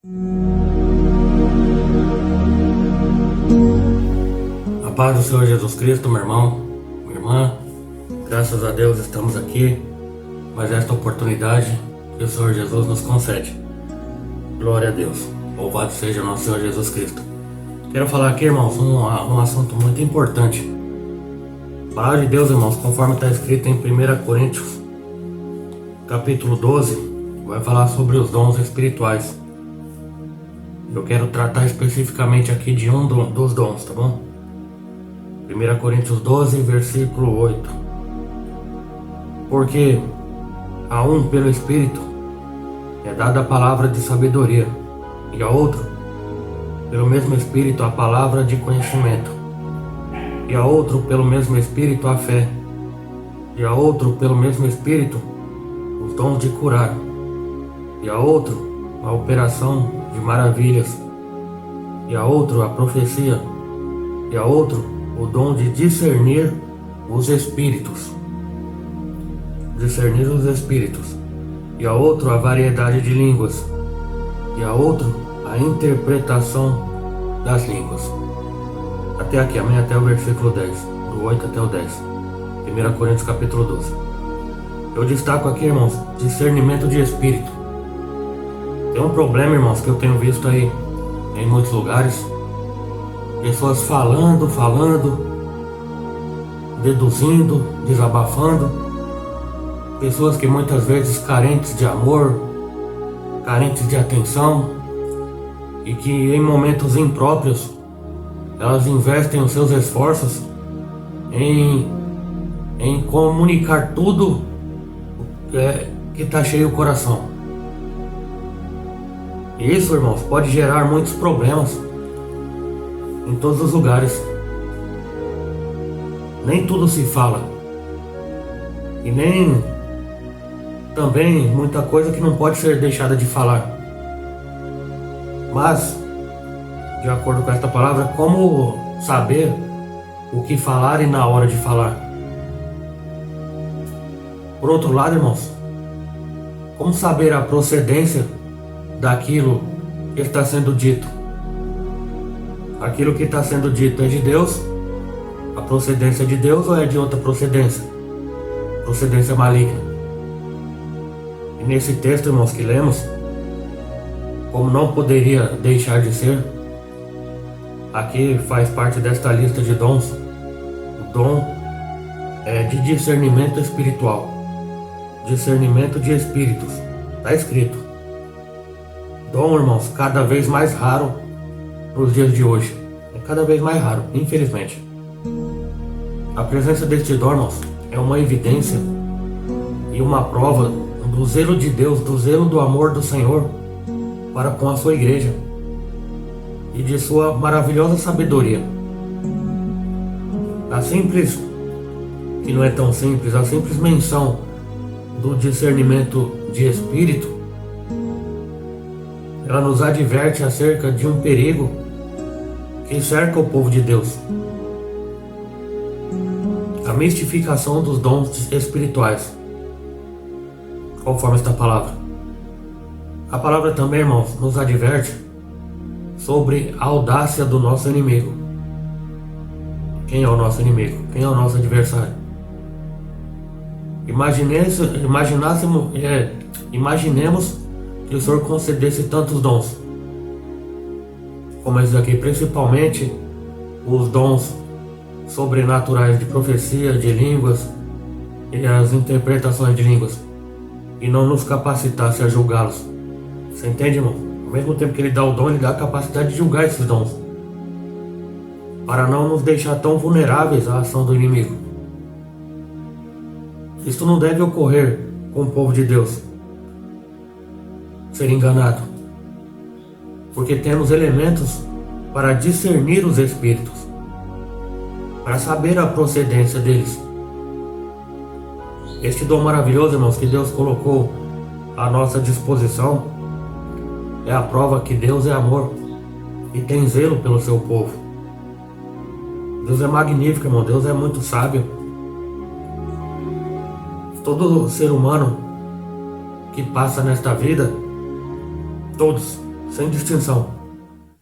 A paz do Senhor Jesus Cristo, meu irmão, minha irmã, graças a Deus estamos aqui, mas esta oportunidade que o Senhor Jesus nos concede. Glória a Deus, louvado seja o nosso Senhor Jesus Cristo. Quero falar aqui, irmãos, um assunto muito importante. A palavra de Deus, irmãos, conforme está escrito em 1 Coríntios, capítulo 12, vai falar sobre os dons espirituais. Eu quero tratar especificamente aqui de um dos dons, tá bom? 1 Coríntios 12, versículo 8. Porque a um pelo Espírito é dada a palavra de sabedoria, e a outro pelo mesmo Espírito a palavra de conhecimento, e a outro pelo mesmo Espírito a fé, e a outro pelo mesmo Espírito os dons de curar, e a outro a operação de maravilhas, e a outro a profecia, e a outro o dom de discernir os espíritos. Discernir os espíritos. E a outro a variedade de línguas. E a outro a interpretação das línguas. Até aqui, amém? Até o versículo 10. Do 8 até o 10. 1 Coríntios capítulo 12. Eu destaco aqui, irmãos, discernimento de espírito. Tem um problema, irmãos, que eu tenho visto aí em muitos lugares. Pessoas falando, deduzindo, desabafando. Pessoas que muitas vezes carentes de amor, carentes de atenção, e que em momentos impróprios elas investem os seus esforços em comunicar tudo que está cheio o coração. E isso, irmãos, pode gerar muitos problemas em todos os lugares. Nem tudo se fala, e nem também muita coisa que não pode ser deixada de falar. Mas, de acordo com esta palavra, como saber o que falar e na hora de falar? Por outro lado, irmãos, como saber a procedência daquilo que está sendo dito? Aquilo que está sendo dito é de Deus? A procedência de Deus ou é de outra procedência? Procedência maligna. E nesse texto, irmãos, que lemos, como não poderia deixar de ser, aqui faz parte desta lista de dons, o dom de discernimento espiritual. Discernimento de espíritos. Está escrito. Dom, irmãos, cada vez mais raro nos dias de hoje. É cada vez mais raro, infelizmente. A presença deste dom, irmãos, é uma evidência e uma prova do zelo de Deus, do zelo do amor do Senhor para com a sua igreja e de sua maravilhosa sabedoria. A simples, que não é tão simples, a simples menção do discernimento de espírito, ela nos adverte acerca de um perigo que cerca o povo de Deus. A mistificação dos dons espirituais, conforme esta palavra. A palavra também, irmãos, nos adverte sobre a audácia do nosso inimigo. Quem é o nosso inimigo? Quem é o nosso adversário? Imaginemos que o Senhor concedesse tantos dons, como esses aqui, principalmente os dons sobrenaturais de profecia, de línguas e as interpretações de línguas, e não nos capacitasse a julgá-los. Você entende, irmão? Ao mesmo tempo que Ele dá o dom, Ele dá a capacidade de julgar esses dons, para não nos deixar tão vulneráveis à ação do inimigo. Isto não deve ocorrer com o povo de Deus, ser enganado, porque temos elementos para discernir os espíritos, para saber a procedência deles. Este dom maravilhoso, irmãos, que Deus colocou à nossa disposição, é a prova que Deus é amor e tem zelo pelo seu povo. Deus é magnífico, irmão. Deus é muito sábio. Todo ser humano que passa nesta vida, todos, sem distinção,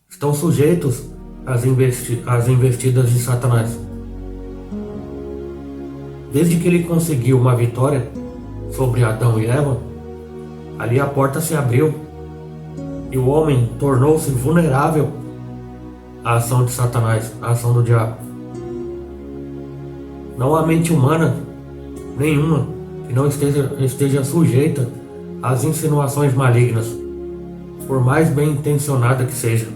estão sujeitos às investidas de Satanás. Desde que ele conseguiu uma vitória sobre Adão e Eva, ali a porta se abriu e o homem tornou-se vulnerável à ação de Satanás, à ação do diabo. Não há mente humana nenhuma que não esteja sujeita às insinuações malignas, por mais bem intencionada que seja.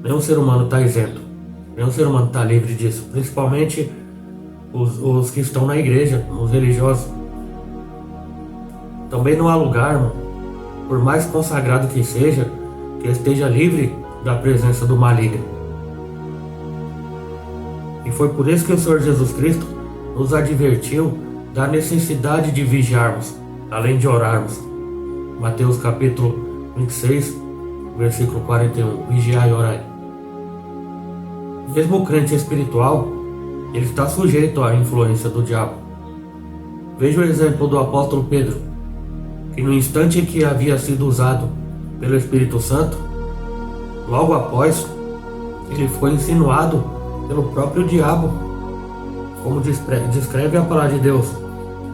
Nenhum ser humano está isento, nenhum ser humano está livre disso, principalmente os que estão na igreja, os religiosos. Também não há lugar, irmão, por mais consagrado que seja, que esteja livre da presença do maligno. E foi por isso que o Senhor Jesus Cristo nos advertiu da necessidade de vigiarmos, além de orarmos. Mateus capítulo 26, versículo 41. Vigiai e orai. Mesmo o crente espiritual, ele está sujeito à influência do diabo. Veja o exemplo do apóstolo Pedro, que no instante em que havia sido usado pelo Espírito Santo, logo após, ele foi insinuado pelo próprio diabo, como descreve a palavra de Deus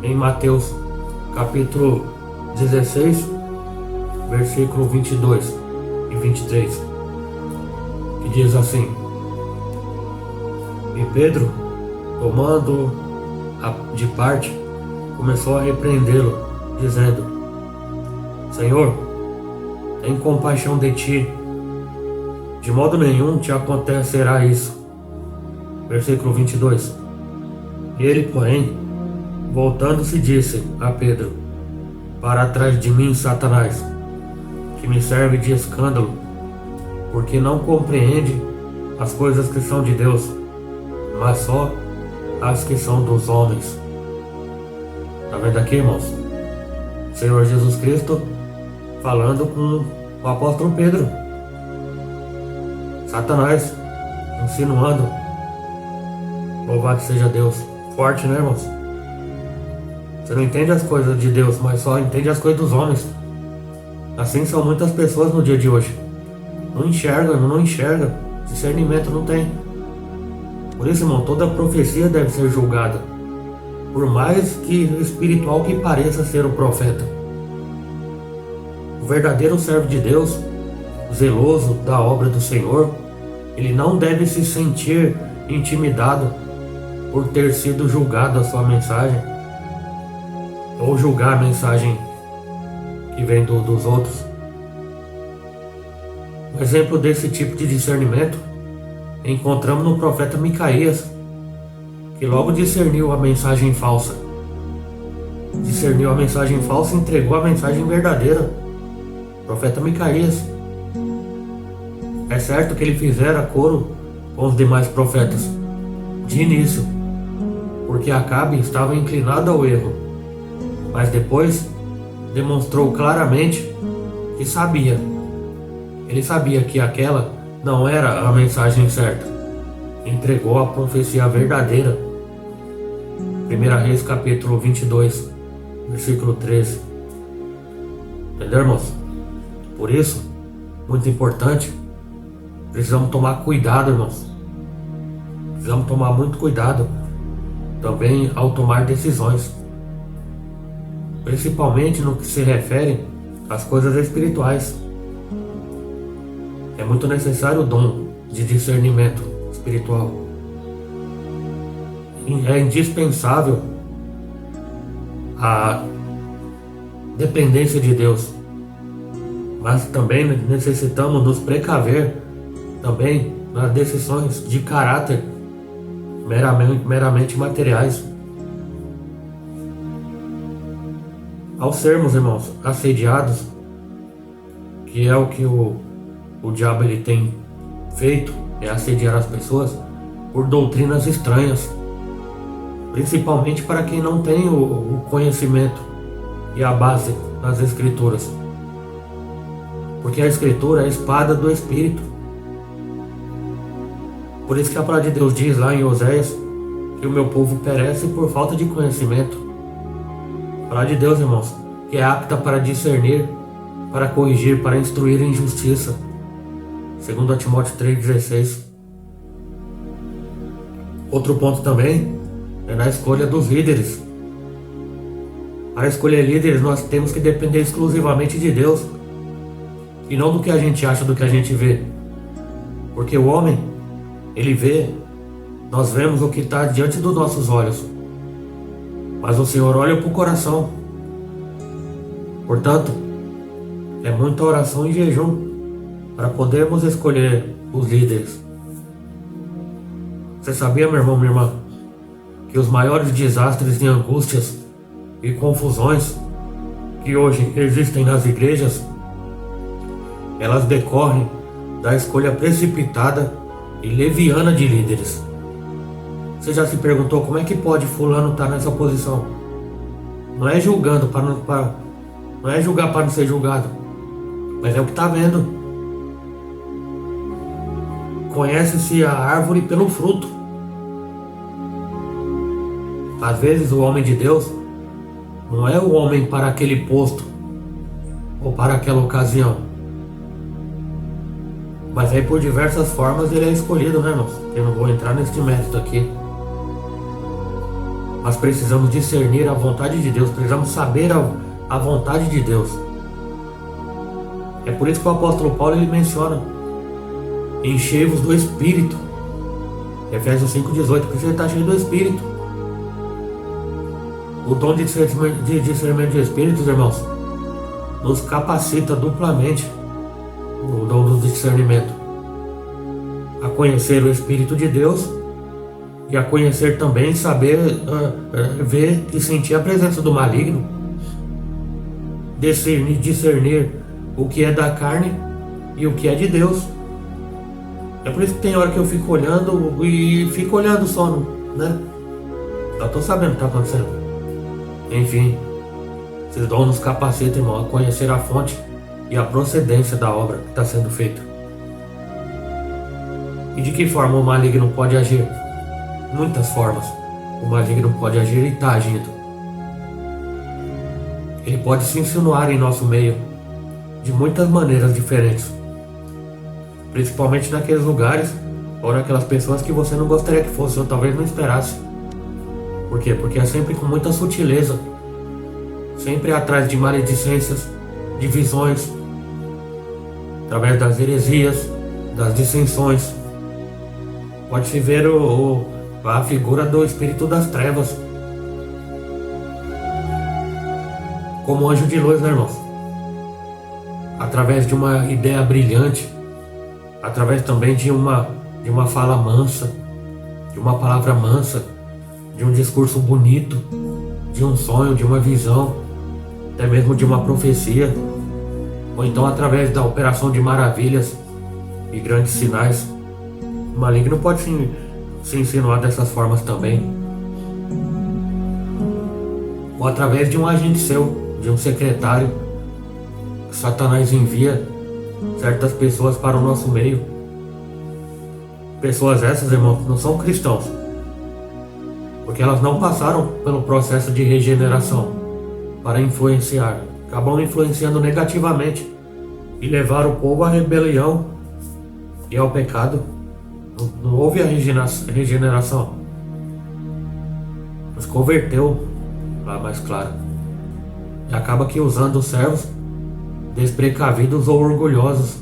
em Mateus capítulo 16, versículo 22 e 23, que diz assim: E Pedro, tomando de parte, começou a repreendê-lo, dizendo: Senhor, tem compaixão de ti, de modo nenhum te acontecerá isso. Versículo 22. Ele, porém, voltando-se, disse a Pedro: Para trás de mim, Satanás, que me serve de escândalo, porque não compreende as coisas que são de Deus, mas só as que são dos homens. Tá vendo aqui, irmãos? Senhor Jesus Cristo falando com o apóstolo Pedro. Satanás insinuando. Louvado seja Deus. Forte, né, irmãos? Você não entende as coisas de Deus, mas só entende as coisas dos homens. Assim são muitas pessoas no dia de hoje. Não enxergam, irmão, não enxergam. Discernimento não tem. Por isso, irmão, toda profecia deve ser julgada, por mais que espiritual que pareça ser o profeta. O verdadeiro servo de Deus, zeloso da obra do Senhor, ele não deve se sentir intimidado por ter sido julgado a sua mensagem, ou julgar a mensagem que vem dos outros. Um exemplo desse tipo de discernimento encontramos no profeta Micaías, que logo discerniu a mensagem falsa. Discerniu a mensagem falsa e entregou a mensagem verdadeira. Profeta Micaías. É certo que ele fizera coro com os demais profetas de início, porque Acabe estava inclinado ao erro, mas depois demonstrou claramente que sabia. Ele sabia que aquela não era a mensagem certa. Entregou a profecia verdadeira. 1 Reis capítulo 22, versículo 13. Entendeu, irmãos? Por isso, muito importante, precisamos tomar cuidado, irmãos. Precisamos tomar muito cuidado também ao tomar decisões, principalmente no que se refere às coisas espirituais. É muito necessário o dom de discernimento espiritual. É indispensável a dependência de Deus, mas também necessitamos nos precaver também nas decisões de caráter meramente materiais. Ao sermos, irmãos, assediados, que é o que o diabo ele tem feito, é assediar as pessoas por doutrinas estranhas, principalmente para quem não tem o conhecimento e a base das escrituras, porque a escritura é a espada do Espírito. Por isso que a palavra de Deus diz lá em Oséias que o meu povo perece por falta de conhecimento. A palavra de Deus, irmãos, que é apta para discernir para corrigir, para instruir em justiça. 2 Timóteo 3,16. Outro ponto também é na escolha dos líderes. Para escolher líderes, nós temos que depender exclusivamente de Deus e não do que a gente acha, do que a gente vê. Porque o homem, ele vê, nós vemos o que está diante dos nossos olhos, mas o Senhor olha para o coração. Portanto, é muita oração e jejum para podermos escolher os líderes. Você sabia, meu irmão, minha irmã, que os maiores desastres e angústias e confusões que hoje existem nas igrejas, elas decorrem da escolha precipitada e leviana de líderes? Você já se perguntou como é que pode fulano estar nessa posição? Não é julgando não é julgar para não ser julgado, mas é o que está vendo. Conhece-se a árvore pelo fruto. Às vezes o homem de Deus não é o homem para aquele posto ou para aquela ocasião, mas aí por diversas formas ele é escolhido, né, irmãos? Eu não vou entrar neste mérito aqui. Mas precisamos discernir a vontade de Deus, precisamos saber a vontade de Deus. É por isso que o apóstolo Paulo ele menciona: enchei-vos do Espírito. Efésios 5,18, porque você está cheio do Espírito. O dom de discernimento de Espíritos, irmãos, nos capacita duplamente, o dom do discernimento, a conhecer o Espírito de Deus e a conhecer também, saber ver e sentir a presença do maligno, discernir o que é da carne e o que é de Deus. É por isso que tem hora que eu fico olhando só, né? Eu estou sabendo o que está acontecendo. Enfim, esses dons nos capacitam, irmão, a conhecer a fonte e a procedência da obra que está sendo feita. E de que forma o maligno pode agir? Muitas formas o maligno pode agir e está agindo. Ele pode se insinuar em nosso meio de muitas maneiras diferentes, principalmente naqueles lugares ou naquelas pessoas que você não gostaria que fosse ou talvez não esperasse. Por quê? Porque é sempre com muita sutileza, sempre atrás de maledicências, divisões, através das heresias, das dissensões. Pode-se ver a figura do espírito das trevas como anjo de luz, né, irmãos? Através de uma ideia brilhante, através também de uma fala mansa, de uma palavra mansa, de um discurso bonito, de um sonho, de uma visão, até mesmo de uma profecia, ou então através da operação de maravilhas e grandes sinais. O maligno pode se insinuar dessas formas também, ou através de um agente seu, de um secretário. Satanás envia certas pessoas para o nosso meio. Pessoas essas, irmãos, não são cristãos, porque elas não passaram pelo processo de regeneração para influenciar. Acabam influenciando negativamente e levaram o povo à rebelião e ao pecado. Não houve a regeneração. Nos converteu, lá mais claro. E acaba que usando os servos desprecavidos ou orgulhosos,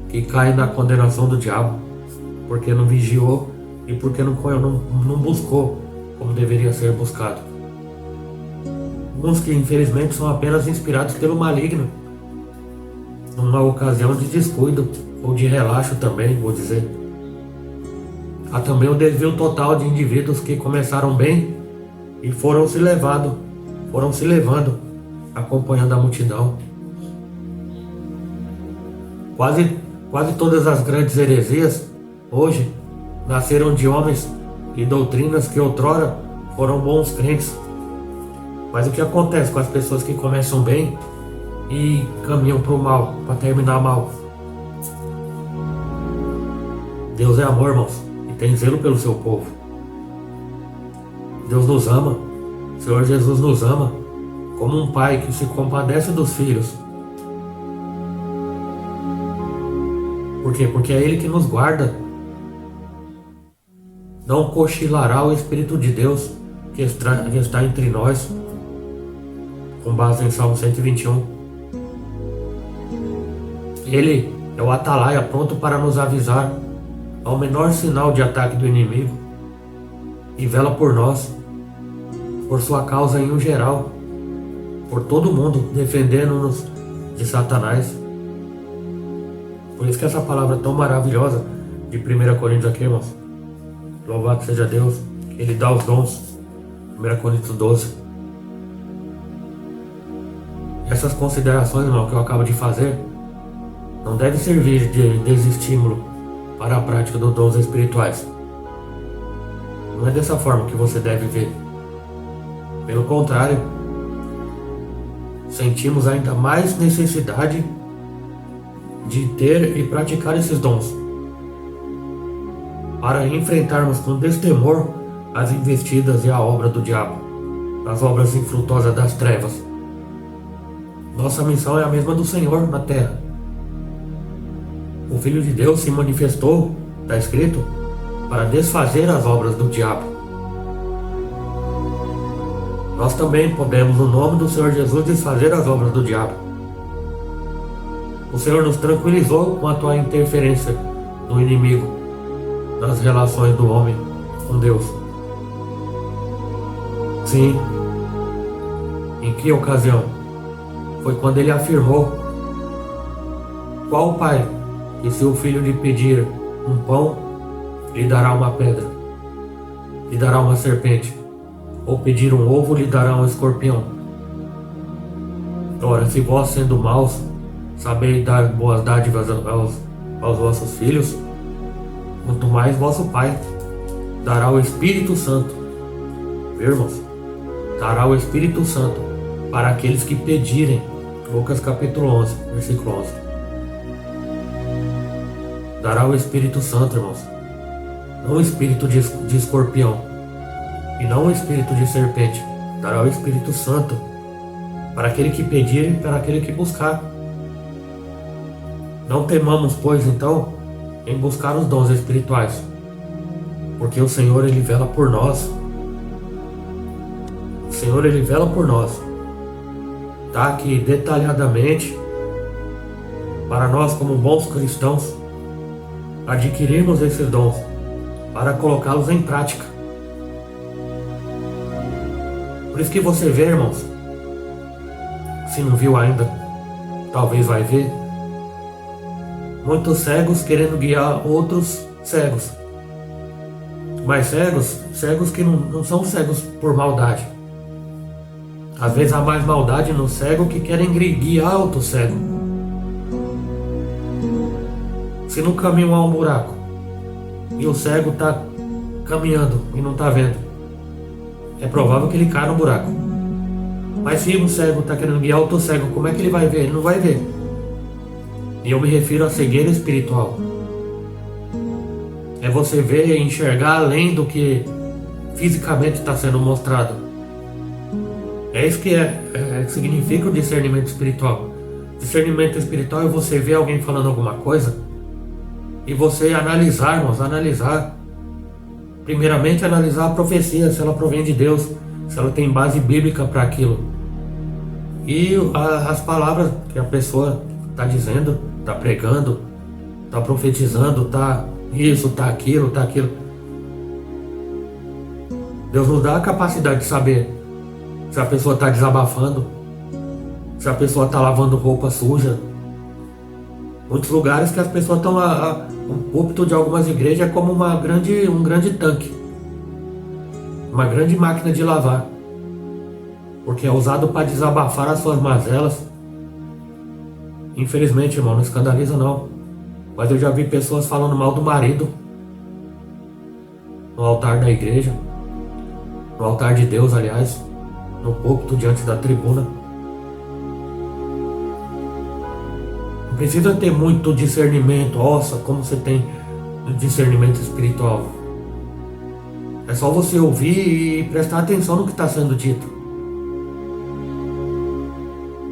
que caem na condenação do diabo, porque não vigiou e porque não buscou como deveria ser buscado. Uns que infelizmente são apenas inspirados pelo maligno, numa ocasião de descuido ou de relaxo também, vou dizer. Há também o desvio total de indivíduos que começaram bem e foram se levando, acompanhando a multidão. Quase todas as grandes heresias hoje nasceram de homens e doutrinas que outrora foram bons crentes. Mas o que acontece com as pessoas que começam bem e caminham para o mal, para terminar mal? Deus é amor, irmãos, e tem zelo pelo seu povo. Deus nos ama, o Senhor Jesus nos ama, como um pai que se compadece dos filhos Por quê? Porque é Ele que nos guarda. Não cochilará o Espírito de Deus que está entre nós, com base em Salmo 121. Ele é o atalaia pronto para nos avisar ao menor sinal de ataque do inimigo e vela por nós, por sua causa em um geral, por todo mundo, defendendo-nos de Satanás. Por isso que essa palavra tão maravilhosa de 1 Coríntios aqui, irmãos. Louvado seja Deus, que Ele dá os dons. 1 Coríntios 12. Essas considerações, irmão, que eu acabo de fazer, não deve servir de desestímulo para a prática dos dons espirituais. Não é dessa forma que você deve ver. Pelo contrário, sentimos ainda mais necessidade de ter e praticar esses dons, para enfrentarmos com destemor as investidas e a obra do diabo, as obras infrutuosas das trevas. Nossa missão é a mesma do Senhor na terra. O Filho de Deus se manifestou, está escrito, para desfazer as obras do diabo. Nós também podemos, no nome do Senhor Jesus, desfazer as obras do diabo. O Senhor nos tranquilizou quanto à interferência do inimigo nas relações do homem com Deus. Sim. Em que ocasião? Foi quando ele afirmou: qual pai que, se o filho lhe pedir um pão, lhe dará uma pedra, lhe dará uma serpente, ou pedir um ovo, lhe dará um escorpião? Ora, se vós, sendo maus, sabeis dar boas dádivas aos vossos filhos, quanto mais vosso Pai dará o Espírito Santo. Viu, irmãos? Dará o Espírito Santo para aqueles que pedirem. Lucas capítulo 11, versículo 11. Dará o Espírito Santo, irmãos. Não o espírito de escorpião e não o espírito de serpente. Dará o Espírito Santo para aquele que pedir e para aquele que buscar. Não temamos, pois, então, em buscar os dons espirituais, porque o Senhor, Ele vela por nós. O Senhor, Ele vela por nós. Está aqui detalhadamente para nós, como bons cristãos, adquirirmos esses dons para colocá-los em prática. Por isso que você vê, irmãos, se não viu ainda, talvez vai ver, muitos cegos querendo guiar outros cegos. Mas cegos que não são cegos por maldade. Às vezes há mais maldade no cego que querem guiar outro cego. Se no caminho há um buraco e o cego está caminhando e não está vendo, é provável que ele caia no buraco. Mas se um cego está querendo guiar outro cego, como é que ele vai ver? Ele não vai ver. E eu me refiro à cegueira espiritual. É você ver e enxergar além do que fisicamente está sendo mostrado. É isso que significa o discernimento espiritual. Discernimento espiritual é você ver alguém falando alguma coisa e você analisar, irmãos, analisar. Primeiramente, analisar a profecia, se ela provém de Deus, se ela tem base bíblica para aquilo. E as palavras que a pessoa está dizendo, está pregando, está profetizando, está isso, está aquilo, está aquilo. Deus nos dá a capacidade de saber se a pessoa está desabafando, se a pessoa está lavando roupa suja. Muitos lugares que as pessoas estão o púlpito de algumas igrejas é como um grande tanque, uma grande máquina de lavar, porque é usado para desabafar as suas mazelas. Infelizmente, irmão, não escandaliza não, mas eu já vi pessoas falando mal do marido no altar da igreja, no altar de Deus, aliás, no púlpito diante da tribuna. Não precisa ter muito discernimento, nossa, como você tem discernimento espiritual. É só você ouvir e prestar atenção no que está sendo dito.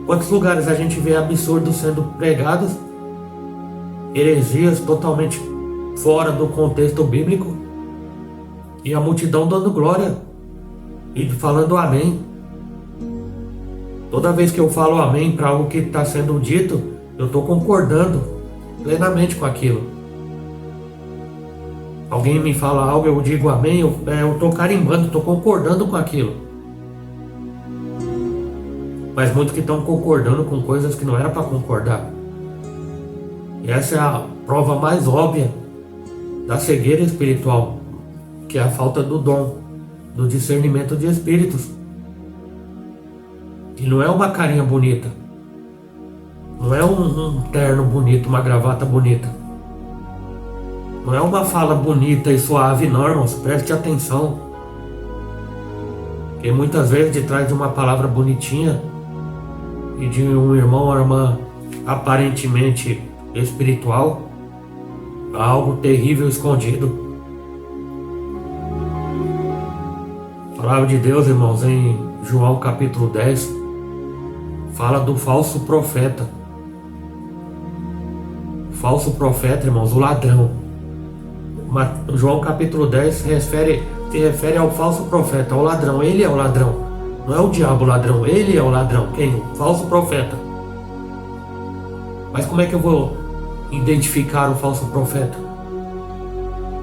Quantos lugares a gente vê absurdos sendo pregados heresias totalmente fora do contexto bíblico, e a multidão dando glória e falando amém. Toda vez que eu falo amém para algo que está sendo dito, eu estou concordando plenamente com aquilo. Alguém me fala algo, eu digo amém, eu estou carimbando, estou concordando com aquilo. Mas muitos que estão concordando com coisas que não era para concordar. E essa é a prova mais óbvia da cegueira espiritual, que é a falta do dom, do discernimento de espíritos. E não é uma carinha bonita, não é um terno bonito, uma gravata bonita, não é uma fala bonita e suave, não, irmãos, preste atenção. Porque muitas vezes de trás de uma palavra bonitinha e de um irmão ou irmã aparentemente espiritual, há algo terrível escondido. A palavra de Deus, irmãos, em João capítulo 10, fala do falso profeta. O falso profeta, irmãos, o ladrão. João capítulo 10 se refere ao falso profeta, ao ladrão. Ele é o ladrão. Não é o diabo o ladrão, ele é o ladrão. Quem? O falso profeta. Mas como é que eu vou identificar o falso profeta?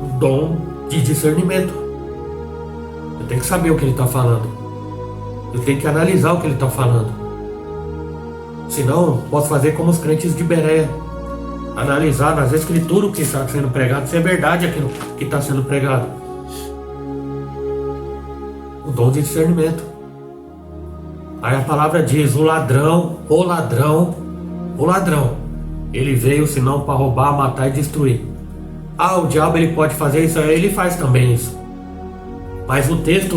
O dom de discernimento. Eu tenho que saber o que ele está falando. Eu tenho que analisar o que ele está falando. Senão, posso fazer como os crentes de Bereia. Analisar nas escrituras o que está sendo pregado, se é verdade aquilo que está sendo pregado. O dom de discernimento. Aí a palavra diz, o ladrão, ele veio senão para roubar, matar e destruir. Ah, o diabo ele pode fazer isso, ele faz também isso. Mas o texto,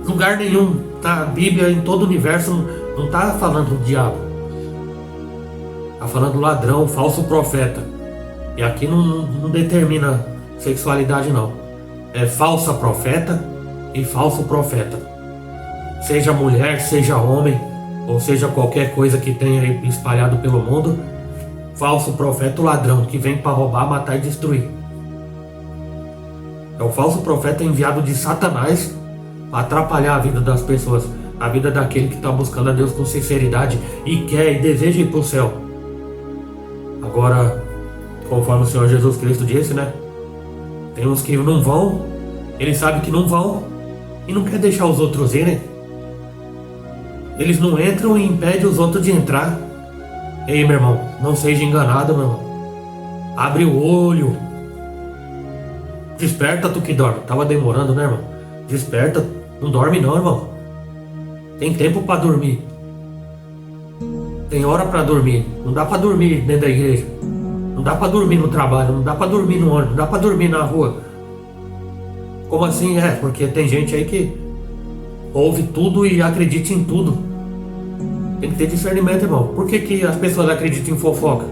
em lugar nenhum, tá? A Bíblia em todo o universo não está falando do diabo. Está falando do ladrão, falso profeta. E aqui não determina sexualidade não. É falsa profeta e falso profeta. Seja mulher, seja homem, ou seja qualquer coisa que tenha aí espalhado pelo mundo, falso profeta, o ladrão que vem para roubar, matar e destruir. É o falso profeta enviado de Satanás para atrapalhar a vida das pessoas, a vida daquele que está buscando a Deus com sinceridade e quer e deseja ir para o céu. Agora, conforme o Senhor Jesus Cristo disse, né? Tem uns que não vão, eles sabem que não vão e não quer deixar os outros irem. Eles não entram e impedem os outros de entrar. Ei, meu irmão, não seja enganado, meu irmão. Abre o olho. Desperta, tu que dorme. Tava demorando, né, irmão? Desperta. Não dorme não, irmão. Tem tempo para dormir. Tem hora para dormir. Não dá para dormir dentro da igreja. Não dá para dormir no trabalho. Não dá para dormir no ônibus. Não dá para dormir na rua. Como assim? Porque tem gente aí que ouve tudo e acredita em tudo. Tem que ter discernimento, irmão. Por que as pessoas acreditam em fofoca?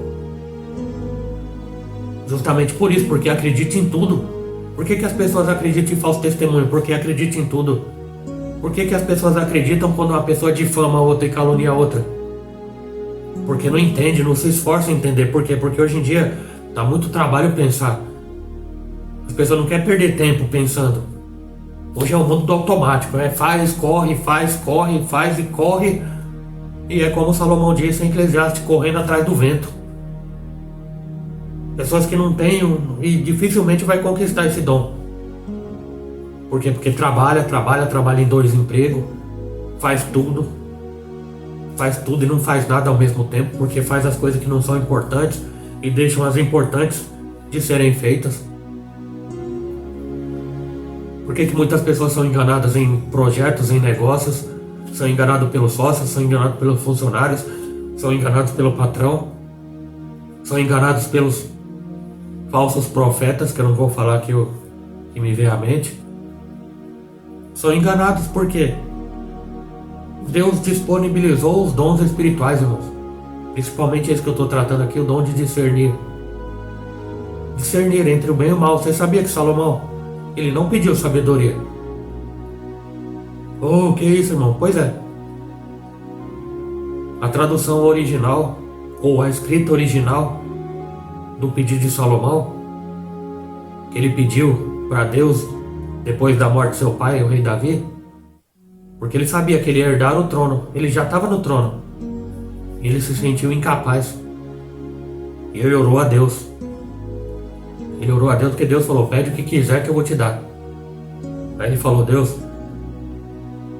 Justamente por isso, porque acreditam em tudo. Por que as pessoas acreditam em falso testemunho? Porque acreditam em tudo. Por que as pessoas acreditam quando uma pessoa difama a outra e calunia a outra? Porque não entende, não se esforça em entender. Por quê? Porque hoje em dia dá muito trabalho pensar. As pessoas não querem perder tempo pensando. Hoje é o mundo do automático. Faz, corre, faz e corre. E é como Salomão disse em Eclesiastes, correndo atrás do vento. Pessoas que não têm e dificilmente vai conquistar esse dom. Por quê? Porque trabalha em 2 empregos, faz tudo e não faz nada ao mesmo tempo, porque faz as coisas que não são importantes e deixam as importantes de serem feitas. Por que muitas pessoas são enganadas em projetos, em negócios, são enganados pelos sócios, são enganados pelos funcionários, são enganados pelo patrão, são enganados pelos falsos profetas, que eu não vou falar aqui o que me veio à mente. São enganados porque Deus disponibilizou os dons espirituais, irmãos. Principalmente esse que eu estou tratando aqui, o dom de discernir. Discernir entre o bem e o mal. Você sabia que Salomão, ele não pediu sabedoria? Oh, que isso, irmão? Pois é. A tradução original, ou a escrita original, do pedido de Salomão, que ele pediu para Deus depois da morte de seu pai, o rei Davi, porque ele sabia que ele ia herdar o trono, ele já estava no trono, e ele se sentiu incapaz, e ele orou a Deus. Ele orou a Deus porque Deus falou: pede o que quiser que eu vou te dar. Aí ele falou: Deus,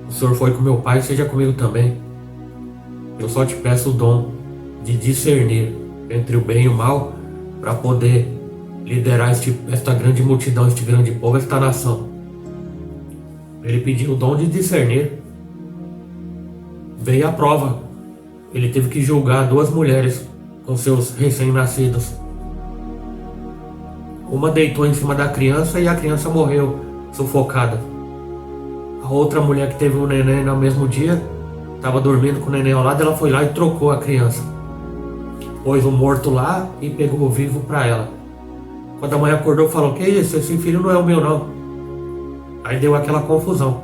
o Senhor foi com meu pai, seja comigo também. Eu só te peço o dom de discernir entre o bem e o mal, para poder liderar esta grande multidão, este grande povo, esta nação. Ele pediu o dom de discernir. Veio a prova. Ele teve que julgar 2 mulheres com seus recém-nascidos. Uma deitou em cima da criança e a criança morreu sufocada. A outra mulher que teve um neném no mesmo dia, estava dormindo com o neném ao lado, ela foi lá e trocou a criança. Pôs o morto lá e pegou o vivo para ela. Quando a mãe acordou, falou: que isso, esse filho não é o meu não. Aí deu aquela confusão.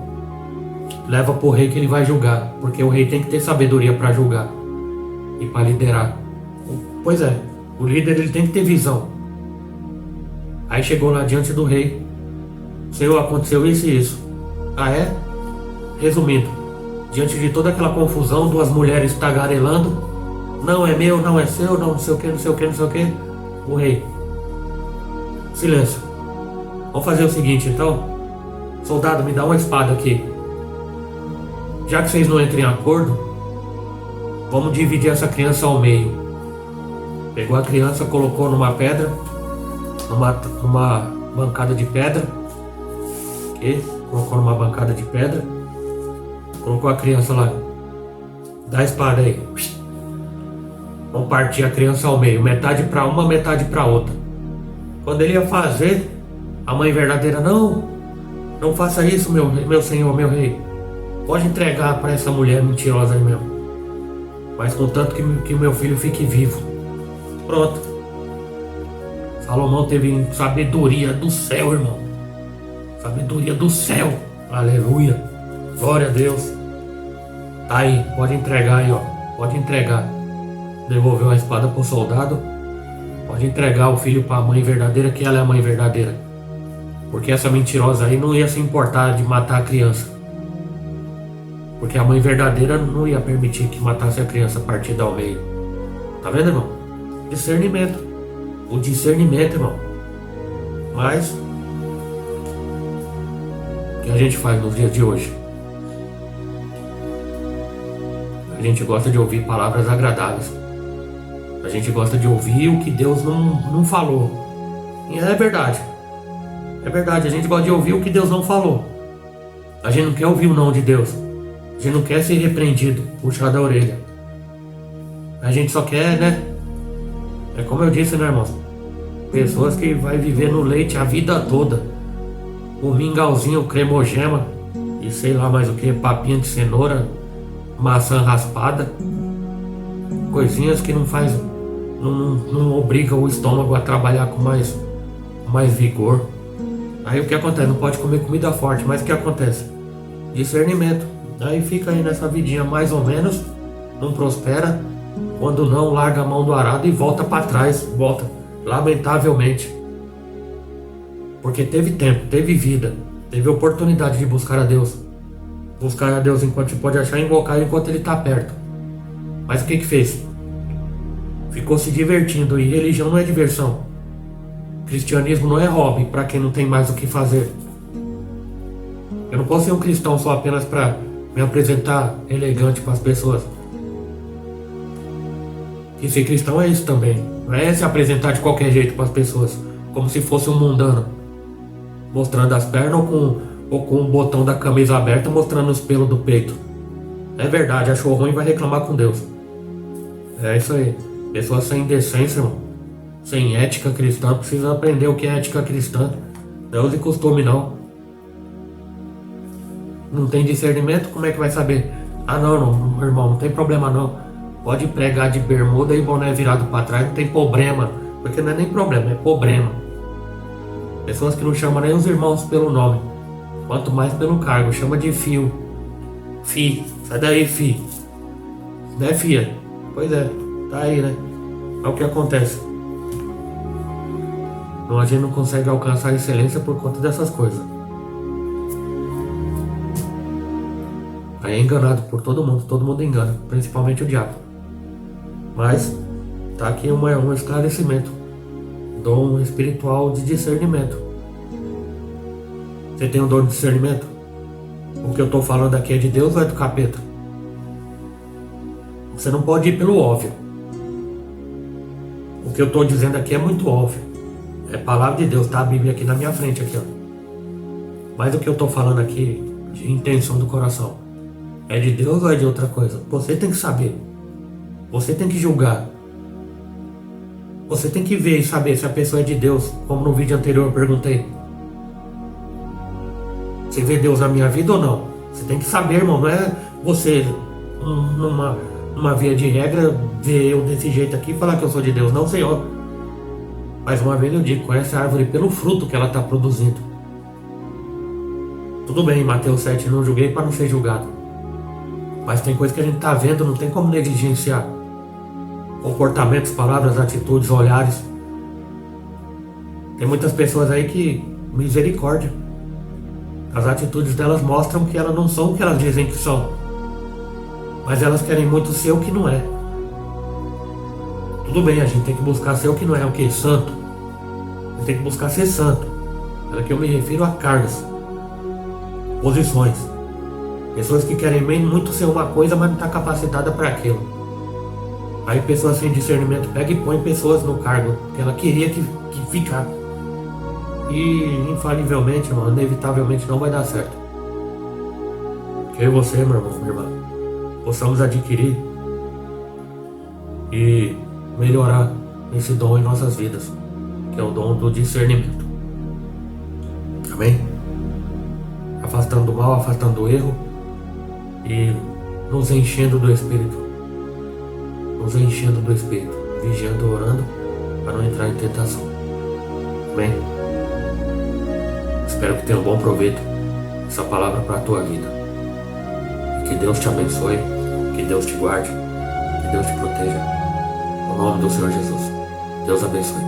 Leva pro rei que ele vai julgar, porque o rei tem que ter sabedoria para julgar e para liderar. Pois é, o líder ele tem que ter visão. Aí chegou lá diante do rei: Senhor, aconteceu isso e isso. Ah é? Resumindo, diante de toda aquela confusão, 2 mulheres tagarelando: não é meu, não é seu, não sei o que, não sei o que, não sei o que. O rei: silêncio. Vamos fazer o seguinte então. Soldado, me dá uma espada aqui. Já que vocês não entram em acordo, vamos dividir essa criança ao meio. Pegou a criança, colocou numa pedra, numa bancada de pedra. Ok? Colocou numa bancada de pedra. Colocou a criança lá. Dá a espada aí. Vamos partir a criança ao meio. Metade para uma, metade para outra. Quando ele ia fazer, a mãe verdadeira: não faça isso, meu senhor, meu rei. Pode entregar para essa mulher mentirosa aí mesmo, mas contanto que meu filho fique vivo. Pronto. Salomão teve sabedoria do céu, irmão. Sabedoria do céu. Aleluia. Glória a Deus. Tá aí, pode entregar aí, ó. Pode entregar. Devolveu a espada pro soldado. Pode entregar o filho para a mãe verdadeira, que ela é a mãe verdadeira. Porque essa mentirosa aí não ia se importar de matar a criança. Porque a mãe verdadeira não ia permitir que matasse a criança partida ao meio. Tá vendo, irmão? Discernimento. O discernimento, irmão. Mas o que a gente faz nos dias de hoje? A gente gosta de ouvir palavras agradáveis. A gente gosta de ouvir o que Deus não falou. E é verdade. É verdade, a gente gosta de ouvir o que Deus não falou. A gente não quer ouvir o não de Deus. A gente não quer ser repreendido, puxar da orelha. A gente só quer, né? É como eu disse, né, irmão? Pessoas que vai viver no leite a vida toda. O mingauzinho, o cremogema e sei lá mais o que, papinha de cenoura, maçã raspada. Coisinhas que não faz, não obriga o estômago a trabalhar com mais vigor. Aí o que acontece? Não pode comer comida forte, mas o que acontece? Discernimento. Aí fica aí nessa vidinha mais ou menos, não prospera, quando não larga a mão do arado e volta para trás, volta, lamentavelmente. Porque teve tempo, teve vida, teve oportunidade de buscar a Deus. Buscar a Deus enquanto se pode achar, invocar enquanto ele está perto. Mas o que fez? Ficou se divertindo, e religião não é diversão. Cristianismo não é hobby para quem não tem mais o que fazer. Eu não posso ser um cristão só apenas para me apresentar elegante para as pessoas. E ser cristão é isso também. Não é se apresentar de qualquer jeito para as pessoas, como se fosse um mundano, mostrando as pernas ou com o botão da camisa aberta mostrando os pelos do peito. É verdade, achou ruim, vai reclamar com Deus. É isso aí. Pessoas sem decência, irmão, sem ética cristã, precisam aprender o que é ética cristã. Deus e costume não. Não tem discernimento, como é que vai saber? Ah não, meu irmão, não tem problema não. Pode pregar de bermuda e boné virado para trás, não tem problema. Porque não é nem problema, é problema. Pessoas que não chamam nem os irmãos pelo nome, quanto mais pelo cargo, chama de fio. Fi, sai daí, fi. Né, fia? Pois é, tá aí, né? É o que acontece. Então a gente não consegue alcançar a excelência por conta dessas coisas. Aí é enganado por todo mundo engana, principalmente o diabo. Mas tá aqui um esclarecimento, dom espiritual de discernimento. Você tem um dom de discernimento? O que eu tô falando aqui é de Deus ou é do capeta? Você não pode ir pelo óbvio. O que eu tô dizendo aqui é muito óbvio. É palavra de Deus, tá a Bíblia aqui na minha frente, aqui, ó. Mas o que eu tô falando aqui, de intenção do coração, é de Deus ou é de outra coisa? Você tem que saber. Você tem que julgar. Você tem que ver e saber se a pessoa é de Deus, como no vídeo anterior eu perguntei. Você vê Deus na minha vida ou não? Você tem que saber, irmão. Não é você, numa via de regra, ver eu desse jeito aqui e falar que eu sou de Deus. Não, Senhor. Mais uma vez eu digo, conhece a árvore pelo fruto que ela está produzindo. Tudo bem, Mateus 7, não julguei para não ser julgado. Mas tem coisa que a gente está vendo, não tem como negligenciar. Comportamentos, palavras, atitudes, olhares. Tem muitas pessoas aí que, misericórdia, as atitudes delas mostram que elas não são o que elas dizem que são. Mas elas querem muito ser o que não é. Tudo bem, a gente tem que buscar ser o que não é, o que? Santo. A gente tem que buscar ser santo. Mas aqui eu me refiro a cargos, posições. Pessoas que querem bem muito ser uma coisa, mas não está capacitada para aquilo. Aí pessoas sem discernimento pega e põe pessoas no cargo que ela queria que ficar. E infalivelmente, mano, inevitavelmente não vai dar certo. Que eu e você, meu irmão, minha irmã, possamos adquirir e melhorar esse dom em nossas vidas, que é o dom do discernimento. Amém? Afastando o mal, afastando o erro e nos enchendo do Espírito. Nos enchendo do Espírito, vigiando e orando para não entrar em tentação. Amém? Espero que tenha um bom proveito essa palavra para a tua vida. E que Deus te abençoe, que Deus te guarde, que Deus te proteja. No nome do Senhor Jesus. Deus abençoe.